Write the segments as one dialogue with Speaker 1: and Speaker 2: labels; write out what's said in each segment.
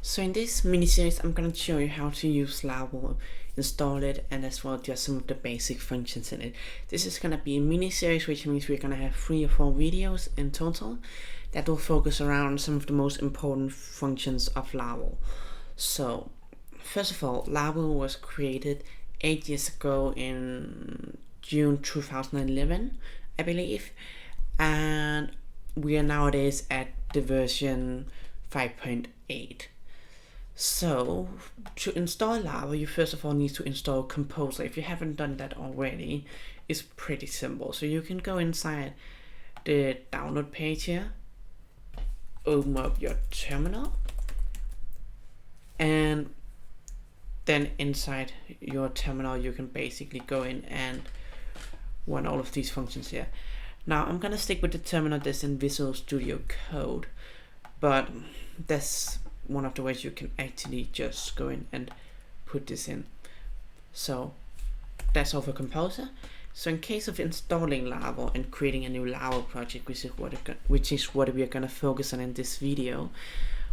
Speaker 1: So in this mini series, I'm gonna show you how to use Laravel, install it, and as well just some of the basic functions in it. This is gonna be a mini series, which means we're gonna have 3 or 4 videos in total that will focus around some of the most important functions of Laravel. So first of all, Laravel was created 8 years ago in June 2011, I believe, and we are nowadays at the version 5.8. So to install Laravel, you first of all need to install Composer. If you haven't done that already, it's pretty simple. So you can go inside the download page here, open up your terminal, and then inside your terminal you can basically go in and run all of these functions here. Now I'm gonna stick with the terminal that's in Visual Studio Code, but that's one of the ways you can actually just go in and put this in. So that's all for Composer. So in case of installing Laravel and creating a new Laravel project, which is what we are going to focus on in this video,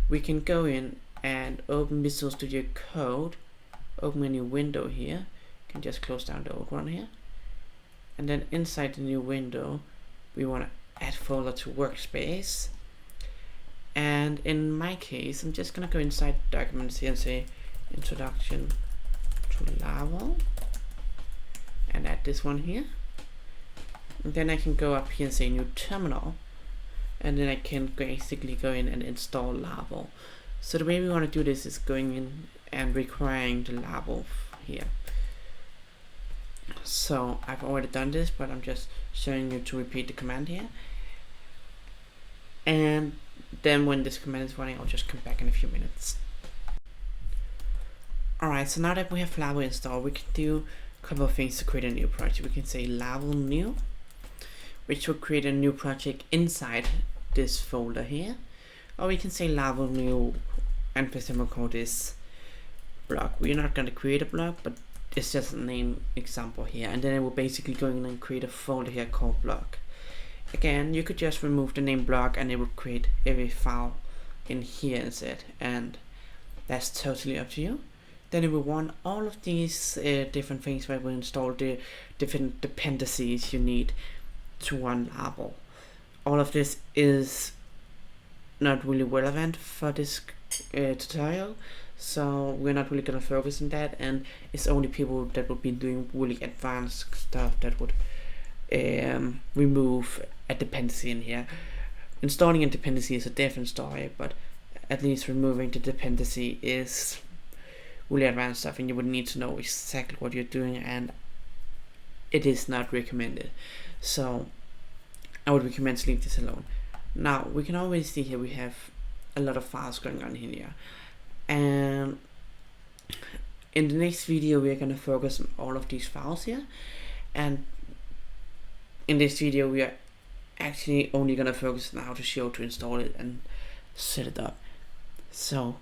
Speaker 1: we can go in and open Visual Studio Code, open a new window here. You can just close down the old one here, and then inside the new window we want to add folder to workspace. And in my case, I'm just gonna go inside documents here and say introduction to Laravel and add this one here. And then I can go up here and say new terminal, and then I can basically go in and install Laravel. So the way we want to do this is going in and requiring the Laravel here. So I've already done this, but I'm just showing you to repeat the command here. And then when this command is running, I'll just come back in a few minutes. Alright, so now that we have Laravel installed, we can do a couple of things to create a new project. We can say Laravel new, which will create a new project inside this folder here. Or we can say Laravel new, and for example call this block. We're not going to create a block, but it's just a name example here. And then it will basically go in and create a folder here called block. Again, you could just remove the name block and it would create every file in here instead, and that's totally up to you. Then it will want all of these different things where we install the different dependencies you need to run Laravel. All of this is not really relevant for this tutorial, so we're not really gonna focus on that, and it's only people that would be doing really advanced stuff that would remove a dependency in here. Installing a dependency is a different story, but at least removing the dependency is really advanced stuff, and you would need to know exactly what you're doing, and it is not recommended. So I would recommend to leave this alone. Now we can always see here we have a lot of files going on here, and in the next video we are going to focus on all of these files here, and in this video we are actually only going to focus on how to show to install it and set it up. So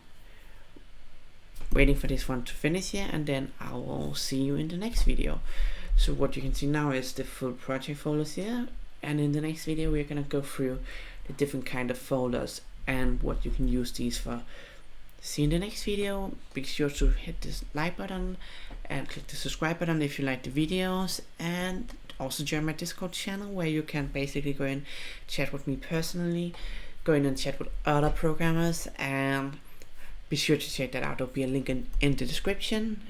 Speaker 1: waiting for this one to finish here, and then I will see you in the next video. So what you can see now is the full project folders here, and in the next video we're going to go through the different kind of folders and what you can use these for. See you in the next video. Be sure to hit this like button and click the subscribe button if you like the videos, and also join my Discord channel where you can basically go in, chat with me personally, go in and chat with other programmers, and be sure to check that out. There'll be a link in the description.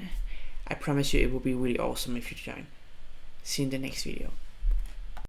Speaker 1: I promise you it will be really awesome if you join. See you in the next video.